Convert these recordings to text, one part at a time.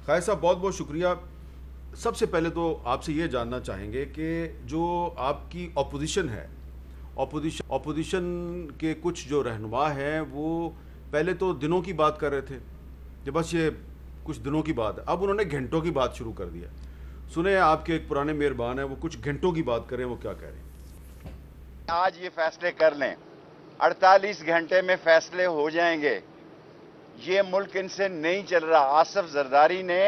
خیر صاحب بہت بہت شکریہ. سب سے پہلے تو آپ سے یہ جاننا چاہیں گے کہ جو آپ کی اپوزیشن ہے، اپوزیشن کے کچھ جو رہنما ہیں وہ پہلے تو دنوں کی بات کر رہے تھے کہ بس یہ کچھ دنوں کی بات ہے، اب انہوں نے گھنٹوں کی بات شروع کر دیا. سنیں آپ کے ایک پرانے مہربان ہیں وہ کچھ گھنٹوں کی بات کریں، وہ کیا کہہ رہے ہیں. آج یہ فیصلے کر لیں، 48 گھنٹے میں فیصلے ہو جائیں گے. یہ ملک ان سے نہیں چل رہا. آصف زرداری نے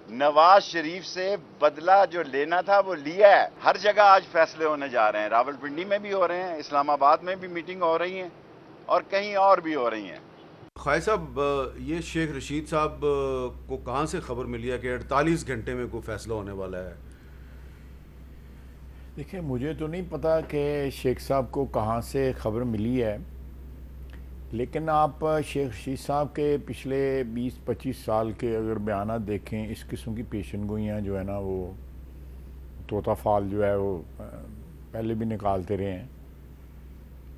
نواز شریف سے بدلہ جو لینا تھا وہ لیا ہے. ہر جگہ آج فیصلے ہونے جا رہے ہیں. راول پنڈی میں بھی ہو رہے ہیں، اسلام آباد میں بھی میٹنگ ہو رہی ہیں اور کہیں اور بھی ہو رہی ہیں. خواہ صاحب یہ شیخ رشید صاحب کو کہاں سے خبر ملی ہے کہ 48 گھنٹے میں کوئی فیصلہ ہونے والا ہے؟ دیکھیں مجھے تو نہیں پتا کہ شیخ صاحب کو کہاں سے خبر ملی ہے، لیکن آپ شیخ رشید صاحب کے پچھلے 20-25 سال کے اگر بیانات دیکھیں، اس قسم کی پیشن گوئیاں جو ہے نا وہ طوطا فال جو ہے وہ پہلے بھی نکالتے رہے ہیں.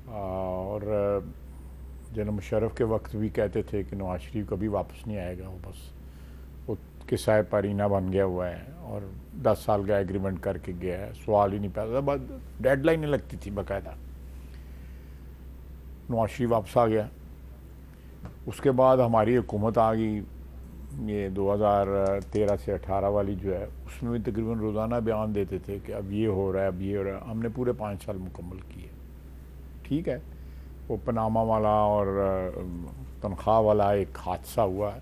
اور جنرل مشرف کے وقت بھی کہتے تھے کہ نواز شریف کبھی واپس نہیں آئے گا، وہ بس وہ قصہ پرینہ بن گیا ہوا ہے اور 10 سال کا ایگریمنٹ کر کے گیا ہے. سوال ہی نہیں پیدا تھا، ڈیڈ لائن نہیں لگتی تھی باقاعدہ. نواز شریف واپس آ گیا، اس کے بعد ہماری حکومت آ گئی، یہ 2013 سے 18 والی جو ہے، اس میں بھی تقریباً روزانہ بیان دیتے تھے کہ اب یہ ہو رہا ہے، اب یہ ہو رہا ہے. ہم نے پورے 5 سال مکمل کیے. ٹھیک ہے، وہ پناما والا اور تنخواہ والا ایک حادثہ ہوا ہے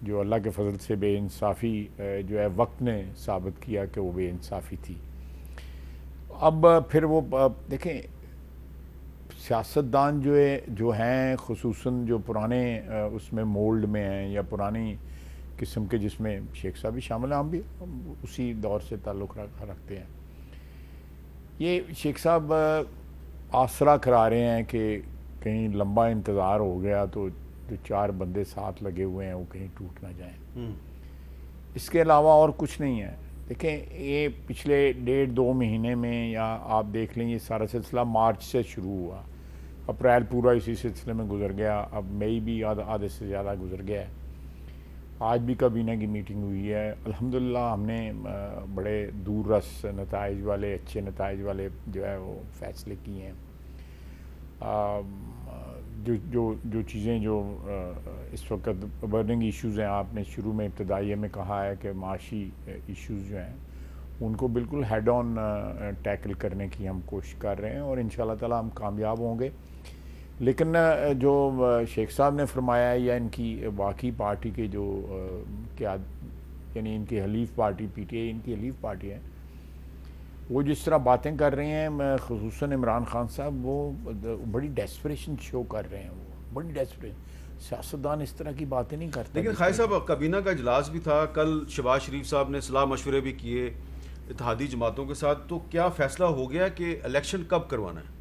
جو اللہ کے فضل سے بے انصافی جو ہے وقت نے ثابت کیا کہ وہ بے انصافی تھی. اب پھر وہ دیکھیں سیاستدان جو ہیں خصوصاً جو پرانے اس میں مولڈ میں ہیں یا پرانی قسم کے، جس میں شیخ صاحب بھی شامل ہیں، ہم بھی اسی دور سے تعلق رکھتے ہیں. یہ شیخ صاحب آسرا کرا رہے ہیں کہ کہیں لمبا انتظار ہو گیا تو جو 4 بندے ساتھ لگے ہوئے ہیں وہ کہیں ٹوٹ نہ جائیں. اس کے علاوہ اور کچھ نہیں ہے. دیکھیں یہ پچھلے 1.5-2 مہینے میں، یا آپ دیکھ لیں یہ سارا سلسلہ مارچ سے شروع ہوا، اپریل پورا اسی سلسلے میں گزر گیا، اب مئی بھی آدھے سے زیادہ گزر گیا ہے. آج بھی کابینہ کی میٹنگ ہوئی ہے. الحمدللہ ہم نے بڑے دور رس نتائج والے، اچھے نتائج والے جو ہے وہ فیصلے کیے ہیں. جو چیزیں جو اس وقت برننگ ایشوز ہیں، آپ نے شروع میں ابتدائیے میں کہا ہے کہ معاشی ایشوز جو ہیں ان کو بالکل ہیڈ آن ٹیکل کرنے کی ہم کوشش کر رہے ہیں اور انشاءاللہ تعالی ہم کامیاب ہوں گے. لیکن جو شیخ صاحب نے فرمایا ہے یا ان کی باقی پارٹی کے جو یعنی ان کی حلیف پارٹی پی ٹی آئی ان کی حلیف پارٹی ہے، وہ جس طرح باتیں کر رہے ہیں، خصوصاً عمران خان صاحب، وہ بڑی ڈیسپریشن شو کر رہے ہیں. وہ بڑی ڈیسپریشن، سیاستدان اس طرح کی باتیں نہیں کرتے. لیکن خواہ صاحب کابینہ کا اجلاس بھی تھا کل، شہباز شریف صاحب نے صلاح مشورے بھی کیے اتحادی جماعتوں کے ساتھ، تو کیا فیصلہ ہو گیا کہ الیکشن کب کروانا ہے؟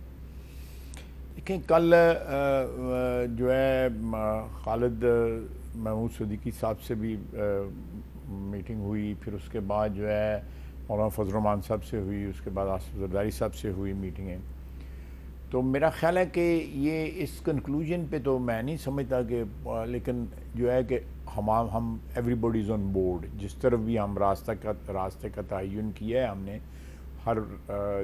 دیکھیں کل جو ہے خالد محمود صدیقی صاحب سے بھی میٹنگ ہوئی، پھر اس کے بعد جو ہے مولانا فضل الرحمان صاحب سے ہوئی، اس کے بعد آصف زرداری صاحب سے ہوئی میٹنگیں. تو میرا خیال ہے کہ یہ اس کنکلوژن پہ تو میں نہیں سمجھتا کہ، لیکن جو ہے کہ ہم every body is on board. جس طرف بھی ہم راستے کا تعین کیا ہے ہم نے، ہر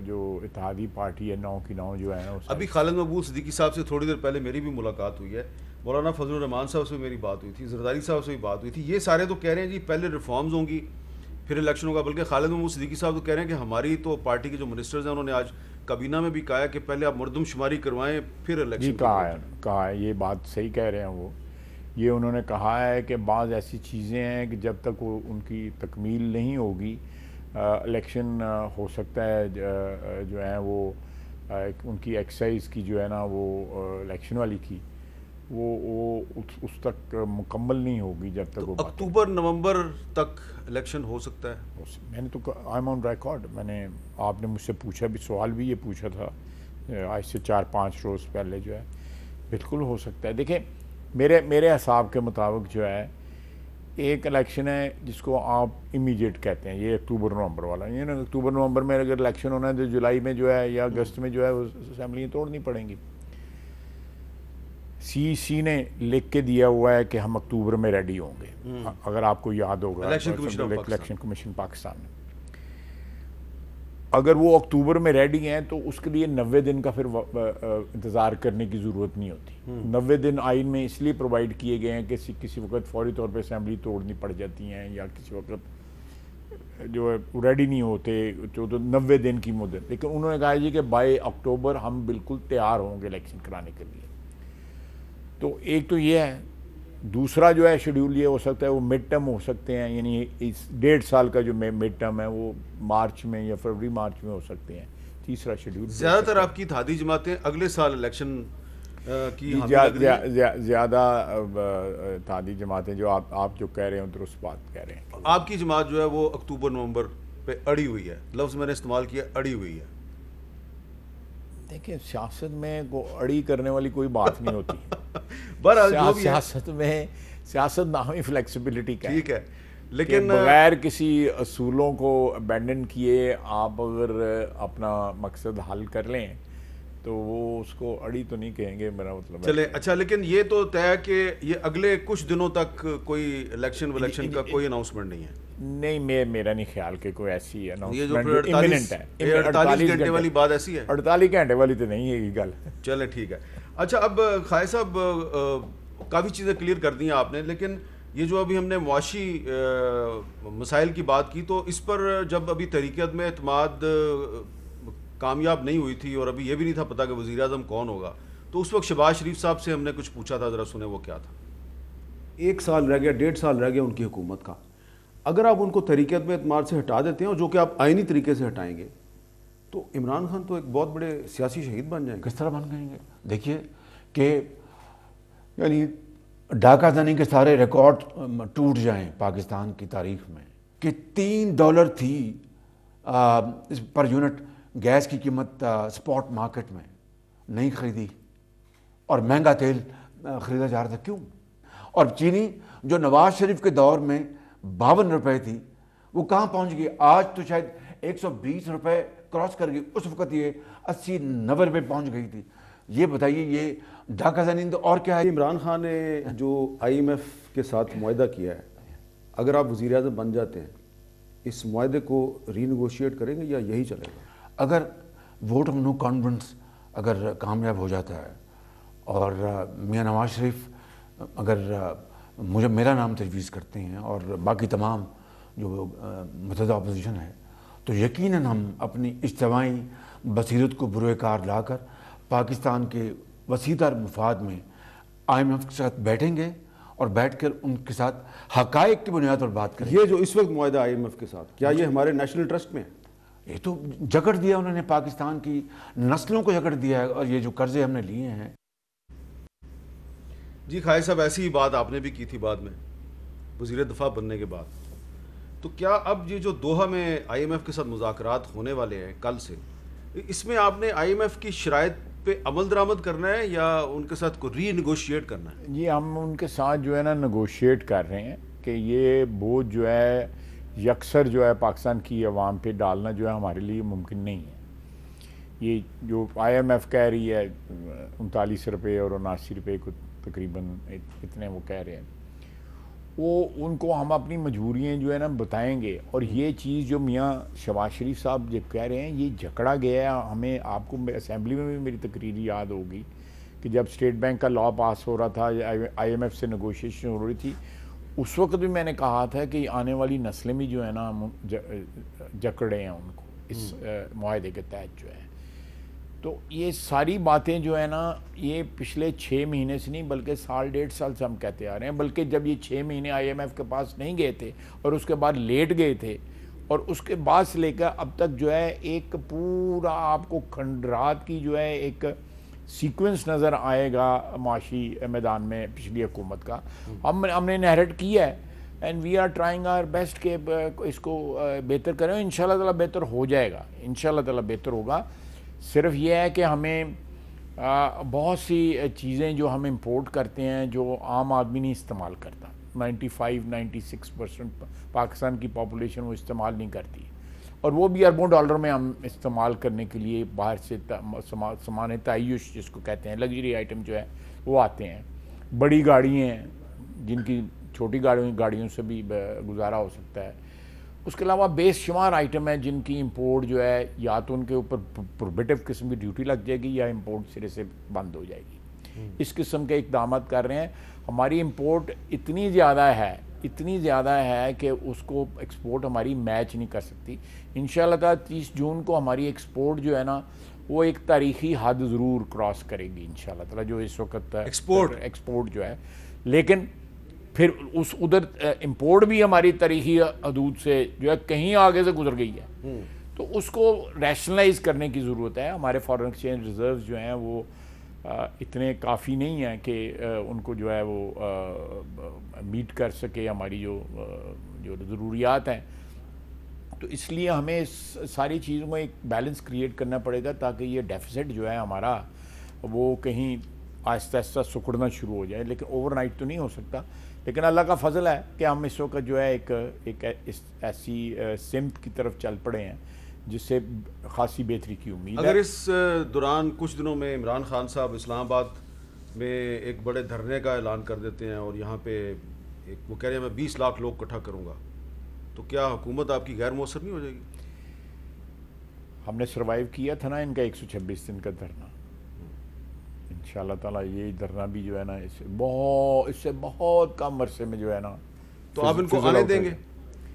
جو اتحادی پارٹی ہے 9 کی 9 جو ہے نا. ابھی خالد محمود صدیقی صاحب سے تھوڑی دیر پہلے میری بھی ملاقات ہوئی ہے، مولانا فضل الرحمان صاحب سے میری بات ہوئی تھی، زرداری صاحب سے بھی بات ہوئی تھی. یہ سارے تو کہہ رہے ہیں جی پہلے ریفارمز ہوں گی پھر الیکشن ہوگا، بلکہ خالد محمود صدیقی صاحب تو کہہ رہے ہیں کہ ہماری تو پارٹی کے جو منسٹرز ہیں انہوں نے آج کابینہ میں بھی کہا ہے کہ پہلے آپ مردم شماری کروائیں پھر الیکشن. جی کہا ہے، یہ بات صحیح کہہ رہے ہیں وہ. یہ انہوں نے کہا ہے کہ بعض ایسی چیزیں ہیں کہ جب تک وہ ان کی تکمیل نہیں ہوگی الیکشن ہو سکتا ہے جو ہے وہ ان کی ایکسرسائز کی جو ہے نا وہ الیکشن والی کی وہ اس تک مکمل نہیں ہوگی جب تک وہ اکتوبر نومبر تک الیکشن ہو سکتا ہے. میں نے تو آئی ایم آن ریکارڈ، آپ نے مجھ سے پوچھا بھی، سوال بھی یہ پوچھا تھا آج سے 4-5 روز پہلے، جو ہے بالکل ہو سکتا ہے. دیکھیں میرے حساب کے مطابق جو ہے ایک الیکشن ہے جس کو آپ امیڈیٹ کہتے ہیں، یہ اکتوبر نومبر والا. یہ نا اکتوبر نومبر میں اگر الیکشن ہونا ہے تو جولائی میں جو ہے یا اگست میں جو ہے وہ اسمبلیاں توڑنی پڑیں گی. سی نے لکھ کے دیا ہوا ہے کہ ہم اکتوبر میں ریڈی ہوں گے، اگر آپ کو یاد ہوگا الیکشن کمیشن پاکستان میں، اگر وہ اکتوبر میں ریڈی ہیں تو اس کے لیے 90 دن کا پھر انتظار کرنے کی ضرورت نہیں ہوتی۔ 90 دن آئین میں اس لیے پرووائڈ کیے گئے ہیں کہ کسی وقت فوری طور پہ اسمبلی توڑنی پڑ جاتی ہیں یا کسی وقت جو ریڈی نہیں ہوتے تو 90 دن کی مدت، لیکن انہوں نے کہا جی کہ بائی اکتوبر ہم بالکل تیار ہوں گے الیکشن کرانے کے لیے۔ تو ایک تو یہ ہے، دوسرا جو ہے شیڈیول یہ ہو سکتا ہے وہ مڈ ٹرم ہو سکتے ہیں، یعنی اس 1.5 سال کا جو مڈ ٹرم ہے وہ مارچ میں یا فروری مارچ میں ہو سکتے ہیں۔ تیسرا شیڈیول زیادہ تر آپ کی اتحادی جماعتیں اگلے سال الیکشن کی زیادہ اتحادی جماعتیں جو آپ جو کہہ رہے ہیں درست بات کہہ رہے ہیں۔ آپ کی جماعت جو ہے وہ اکتوبر نومبر پہ اڑی ہوئی ہے، لفظ میں نے استعمال کیا اڑی ہوئی ہے۔ دیکھیں سیاست میں اڑی کرنے والی کوئی بات نہیں ہوتی، سیاست نام ہی فلیکسیبلٹی کا ہے، ٹھیک ہے، لیکن بغیر کسی اصولوں کو ابینڈن کیے آپ اگر اپنا مقصد حل کر لیں تو وہ اس کو اڑی تو نہیں کہیں گے، میرا مطلب چلے اچھا، لیکن یہ تو طے ہے کہ یہ اگلے کچھ دنوں تک کوئی الیکشن کا کوئی اناؤنسمنٹ نہیں ہے؟ نہیں، میرا نہیں خیال کہ کوئی ایسی اناؤنسمنٹ 48 گھنٹے والی بات ایسی ہے؟ 48 گھنٹے والی تو نہیں ہے یہ گل۔ چلے ٹھیک ہے۔ اچھا، اب خالد صاحب کافی چیزیں کلیئر کر دی ہیں آپ نے، لیکن یہ جو ابھی ہم نے معاشی مسائل کی بات کی تو اس پر جب ابھی تحریک میں اعتماد کامیاب نہیں ہوئی تھی اور ابھی یہ بھی نہیں تھا پتا کہ وزیر اعظم کون ہوگا، تو اس وقت شہباز شریف صاحب سے ہم نے کچھ پوچھا تھا، ذرا سنیں وہ کیا تھا۔ 1 سال رہ گیا، 1.5 سال رہ گیا ان کی حکومت کا، اگر آپ ان کو تحریک میں اعتماد سے ہٹا دیتے ہیں اور جو کہ آپ آئینی طریقے سے ہٹائیں گے تو عمران خان تو ایک بہت بڑے سیاسی شہید بن جائیں گے۔ کس طرح بن جائیں گے؟ دیکھیے کہ یعنی ڈاکہ زنی کے سارے ریکارڈ ٹوٹ جائیں پاکستان کی تاریخ میں کہ $3 تھی پر یونٹ گیس کی قیمت سپاٹ مارکیٹ میں، نہیں خریدی اور مہنگا تیل خریدا جا رہا تھا، کیوں؟ اور چینی جو نواز شریف کے دور میں 52 روپے تھی وہ کہاں پہنچ گئی؟ آج تو شاید 120 روپے کراس کر گئی، اس وقت یہ 80-90 روپے پہنچ گئی تھی۔ یہ بتائیے یہ ڈاکہ زنی تو اور کیا ہے؟ عمران خان نے جو IMF کے ساتھ معاہدہ کیا ہے، اگر آپ وزیر اعظم بن جاتے ہیں اس معاہدے کو ری نیگوشیٹ کریں گے یا یہی چلے گا؟ اگر ووٹ آف نو کانفیڈنس اگر کامیاب ہو جاتا ہے اور میاں نواز شریف اگر میرا نام تجویز کرتے ہیں اور باقی تمام جو متحدہ اپوزیشن ہے تو یقیناً ہم اپنی اجتماعی بصیرت کو بروئے کار لا کر پاکستان کے وسیع تر مفاد میں IMF کے ساتھ بیٹھیں گے اور بیٹھ کر ان کے ساتھ حقائق کی بنیاد پر بات کریں گے۔ یہ جو اس وقت معاہدہ IMF کے ساتھ، کیا یہ ہمارے نیشنل انٹرسٹ میں ہے؟ یہ تو جکڑ دیا انہوں نے، پاکستان کی نسلوں کو جکڑ دیا ہے، اور یہ جو قرضے ہم نے لیے ہیں۔ جی خالد صاحب، ایسی ہی بات آپ نے بھی کی تھی بعد میں وزیر دفاع بننے کے بعد، تو کیا اب یہ جو دوحہ میں IMF کے ساتھ مذاکرات ہونے والے ہیں کل سے، اس میں آپ نے IMF کی شرائط پہ عمل درآمد کرنا ہے یا ان کے ساتھ کوئی ری نیگوشیٹ کرنا ہے؟ جی ہم ان کے ساتھ جو ہے نا نیگوشیٹ کر رہے ہیں کہ یہ بوجھ جو ہے یکسر جو ہے پاکستان کی عوام پہ ڈالنا جو ہے ہمارے لیے ممکن نہیں ہے۔ یہ جو IMF کہہ رہی ہے 39 روپے اور 79 روپے کو تقریباً اتنے وہ کہہ رہے ہیں، وہ ان کو ہم اپنی مجبوریاں جو ہے نا بتائیں گے، اور یہ چیز جو میاں شہباز شریف صاحب جو کہہ رہے ہیں یہ جھگڑا گیا ہے ہمیں۔ آپ کو اسمبلی میں بھی میری تقریر یاد ہوگی کہ جب اسٹیٹ بینک کا لا پاس ہو رہا تھا، IMF سے نیگوشیشن ہو رہی تھی، اس وقت بھی میں نے کہا تھا کہ آنے والی نسلیں بھی جو ہے نا جکڑے ہیں ان کو اس معاہدے کے تحت جو ہے۔ تو یہ ساری باتیں جو ہے نا یہ پچھلے 6 مہینے سے نہیں بلکہ 1.5 سال سے ہم کہتے آ رہے ہیں، بلکہ جب یہ 6 مہینے IMF کے پاس نہیں گئے تھے اور اس کے بعد لیٹ گئے تھے، اور اس کے بعد سے لے کر اب تک جو ہے ایک پورا آپ کو کھنڈرات کی جو ہے ایک سیکوینس نظر آئے گا معاشی میدان میں پچھلی حکومت کا۔ ہم نے انہیرٹ کیا ہے and we are trying our best کہ اس کو بہتر کریں، انشاءاللہ تعالیٰ بہتر ہو جائے گا، انشاءاللہ تعالیٰ بہتر ہوگا۔ صرف یہ ہے کہ ہمیں بہت سی چیزیں جو ہم امپورٹ کرتے ہیں جو عام آدمی نہیں استعمال کرتا، 95-96% پاکستان کی پاپولیشن وہ استعمال نہیں کرتی۔ اور وہ بھی اربوں ڈالر میں ہم استعمال کرنے کے لیے باہر سے سامان تعیش جس کو کہتے ہیں لگژری آئٹم جو ہے وہ آتے ہیں. بڑی گاڑیاں ہیں جن کی چھوٹی گاڑیوں سے بھی گزارا ہو سکتا ہے. اس کے علاوہ بے شمار آئٹم ہیں جن کی امپورٹ جو ہے یا تو ان کے اوپر پروہیبٹیو قسم کی ڈیوٹی لگ جائے گی یا امپورٹ سرے سے بند ہو جائے گی. اس قسم کے اقدامات کر رہے ہیں. ہماری امپورٹ اتنی زیادہ ہے کہ اس کو ایکسپورٹ ہماری میچ نہیں کر سکتی. انشاءاللہ تعالیٰ 30 جون کو ہماری ایکسپورٹ جو ہے نا وہ ایک تاریخی حد ضرور کراس کرے گی انشاءاللہ تعالیٰ جو اس وقت ایکسپورٹ جو ہے. لیکن پھر ادھر امپورٹ بھی ہماری تاریخی حدود سے جو ہے کہیں آگے سے گزر گئی ہے. تو اس کو ریشنلائز کرنے کی ضرورت ہے. ہمارے فارن ایکسچینج ریزروز جو ہیں وہ اتنے کافی نہیں ہیں کہ ان کو جو ہے وہ میٹ کر سکے ہماری جو ضروریات ہیں. تو اس لیے ہمیں ساری چیزوں کو ایک بیلنس کریٹ کرنا پڑے گا تاکہ یہ ڈیفیسٹ جو ہے ہمارا وہ کہیں آہستہ آہستہ سکڑنا شروع ہو جائے. لیکن اوور نائٹ تو نہیں ہو سکتا. لیکن اللہ کا فضل ہے کہ ہم اس وقت جو ہے ایک ایسی سمت کی طرف چل پڑے ہیں جس سے خاصی بہتری کی امید ہے. اگر اس دوران کچھ دنوں میں عمران خان صاحب اسلام آباد میں ایک بڑے دھرنے کا اعلان کر دیتے ہیں اور یہاں پہ وہ کہہ رہے ہیں میں 20 لاکھ لوگ اکٹھا کروں گا, تو کیا حکومت آپ کی غیر مؤثر نہیں ہو جائے گی؟ ہم نے سروائیو کیا تھا نا ان کا 126 دن کا دھرنا. انشاءاللہ تعالیٰ یہ دھرنا بھی جو ہے نا اس سے بہت کم عرصے میں جو ہے نا تو آپ ان کو آنے دیں گے؟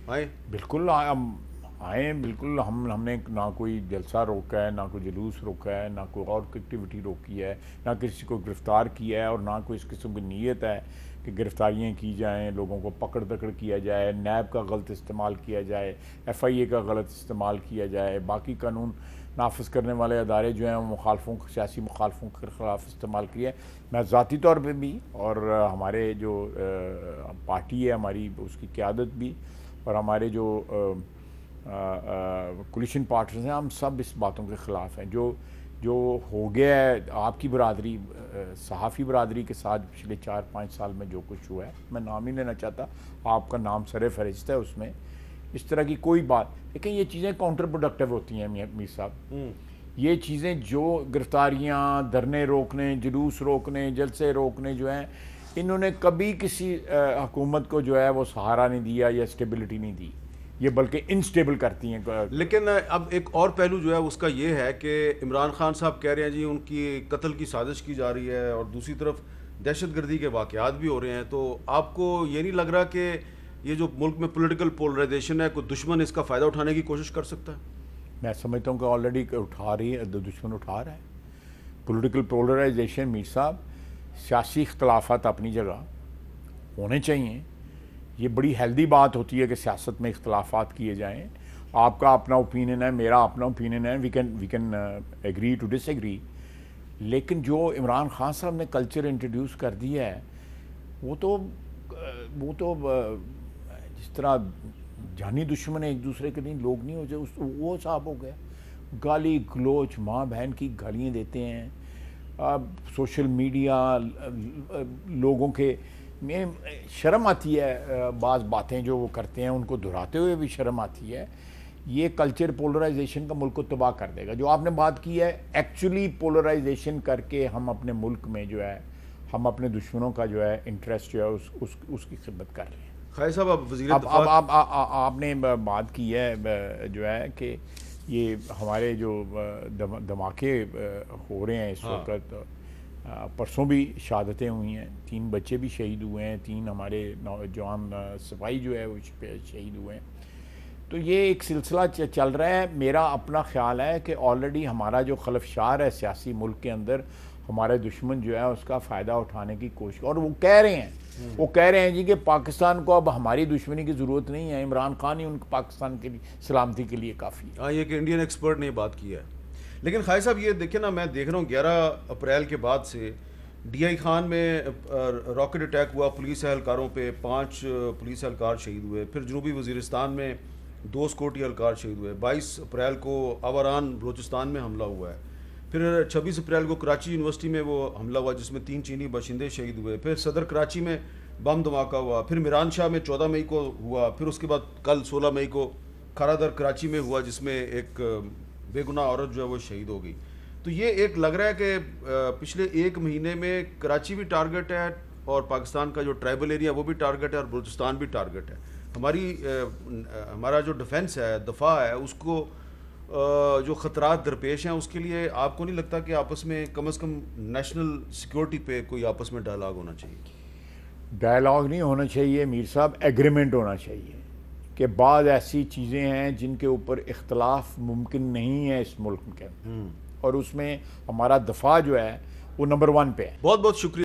آئیں بالکل آئیں بالکل. ہم نے نہ کوئی جلسہ روکا ہے, نہ کوئی جلوس روکا ہے, نہ کوئی اور ایکٹیویٹی روکی ہے, نہ کسی کو گرفتار کیا ہے, اور نہ کوئی اس قسم کی نیت ہے کہ گرفتاریاں کی جائیں, لوگوں کو پکڑ دکڑ کیا جائے, نیب کا غلط استعمال کیا جائے, FIA کا غلط استعمال کیا جائے, باقی قانون نافذ کرنے والے ادارے جو ہیں وہ سیاسی مخالفوں کے خلاف استعمال کیے. میں ذاتی طور پہ بھی اور ہمارے جو پارٹی ہے ہماری اس کی قیادت بھی اور ہمارے جو کولیشن پارٹنرز ہیں ہم سب اس باتوں کے خلاف ہیں. جو ہو گیا ہے آپ کی برادری صحافی برادری کے ساتھ پچھلے 4-5 سال میں جو کچھ ہوا ہے, میں نام ہی لینا چاہتا, آپ کا نام سر فہرست ہے اس میں, اس طرح کی کوئی بات. لیکن یہ چیزیں کاؤنٹر پروڈکٹیو ہوتی ہیں میر صاحب. یہ چیزیں جو گرفتاریاں, دھرنے روکنے, جلوس روکنے, جلسے روکنے جو ہیں انہوں نے کبھی کسی حکومت کو جو ہے وہ سہارا نہیں دیا یا اسٹیبلٹی نہیں دی, یہ بلکہ انسٹیبل کرتی ہیں. لیکن اب ایک اور پہلو جو ہے اس کا یہ ہے کہ عمران خان صاحب کہہ رہے ہیں جی ان کی قتل کی سازش کی جا رہی ہے اور دوسری طرف دہشت گردی کے واقعات بھی ہو رہے ہیں. تو آپ کو یہ نہیں لگ رہا کہ یہ جو ملک میں پولیٹیکل پولرائزیشن ہے کوئی دشمن اس کا فائدہ اٹھانے کی کوشش کر سکتا ہے؟ میں سمجھتا ہوں کہ آلریڈی دشمن اٹھا رہا ہے پولیٹیکل پولرائزیشن. میر صاحب سیاسی اختلافات اپنی جگہ ہونے چاہیے, یہ بڑی ہیلدی بات ہوتی ہے کہ سیاست میں اختلافات کیے جائیں. آپ کا اپنا اوپینین ہے, میرا اپنا اوپینین ہے, we can agree to disagree. لیکن جو عمران خان صاحب نے کلچر انٹروڈیوس کر دیا ہے وہ تو جس طرح جانی دشمن ایک دوسرے کے نہیں لوگ نہیں ہو جائے وہ صاحب ہو گیا. گالی گلوچ, ماں بہن کی گالیاں دیتے ہیں, سوشل میڈیا لوگوں کے میں شرم آتی ہے, بعض باتیں جو وہ کرتے ہیں ان کو دہراتے ہوئے بھی شرم آتی ہے. یہ کلچر پولرائزیشن کا ملک کو تباہ کر دے گا. جو آپ نے بات کی ہے ایکچولی پولرائزیشن کر کے ہم اپنے ملک میں جو ہے ہم اپنے دشمنوں کا جو ہے انٹرسٹ جو ہے اس کی خدمت کر رہے ہیں. خیر صاحب اب وزیر دفاع آپ نے بات کی ہے جو ہے کہ یہ ہمارے جو دھماکے ہو رہے ہیں اس وقت, پرسوں بھی شہادتیں ہوئی ہیں, 3 بچے بھی شہید ہوئے ہیں, 3 ہمارے نوجوان سپاہی جو ہے وہ شہید ہوئے ہیں. تو یہ ایک سلسلہ چل رہا ہے. میرا اپنا خیال ہے کہ آلریڈی ہمارا جو خلفشار ہے سیاسی ملک کے اندر, ہمارے دشمن جو ہے اس کا فائدہ اٹھانے کی کوشش, اور وہ کہہ رہے ہیں جی کہ پاکستان کو اب ہماری دشمنی کی ضرورت نہیں ہے, عمران خان ہی ان پاکستان کے سلامتی کے لیے کافی ہے. ہاں, یہ کہ انڈین ایکسپرٹ نے بات کی ہے. لیکن خواجہ صاحب یہ دیکھیں نا, میں دیکھ رہا ہوں 11 اپریل کے بعد سے DI خان میں راکٹ اٹیک ہوا پولیس اہلکاروں پہ, 5 پولیس اہلکار شہید ہوئے. پھر جنوبی وزیرستان میں 2 سیکورٹی اہلکار شہید ہوئے. 22 اپریل کو آوران بلوچستان میں حملہ ہوا ہے. پھر 26 اپریل کو کراچی یونیورسٹی میں وہ حملہ ہوا جس میں 3 چینی باشندے شہید ہوئے. پھر صدر کراچی میں بم دھماکہ ہوا. پھر میران شاہ میں 14 مئی کو ہوا. پھر اس کے بعد کل 16 مئی کو کھارا در کراچی میں ہوا جس میں ایک بے گناہ عورت جو ہے وہ شہید ہو گئی. تو یہ ایک لگ رہا ہے کہ پچھلے 1 مہینے میں کراچی بھی ٹارگٹ ہے اور پاکستان کا جو ٹرائبل ایریا وہ بھی ٹارگٹ ہے اور بلوچستان بھی ٹارگٹ ہے. ہمارا جو ڈیفنس ہے, دفاع ہے, اس کو جو خطرات درپیش ہیں اس کے لیے آپ کو نہیں لگتا کہ آپس میں کم از کم نیشنل سیکیورٹی پہ کوئی آپس میں ڈائلاگ ہونا چاہیے؟ ڈائلاگ نہیں ہونا چاہیے میر صاحب, ایگریمنٹ ہونا چاہیے کہ بعض ایسی چیزیں ہیں جن کے اوپر اختلاف ممکن نہیں ہے اس ملک کے, اور اس میں ہمارا دفاع جو ہے وہ نمبر 1 پہ ہے. بہت بہت شکریہ.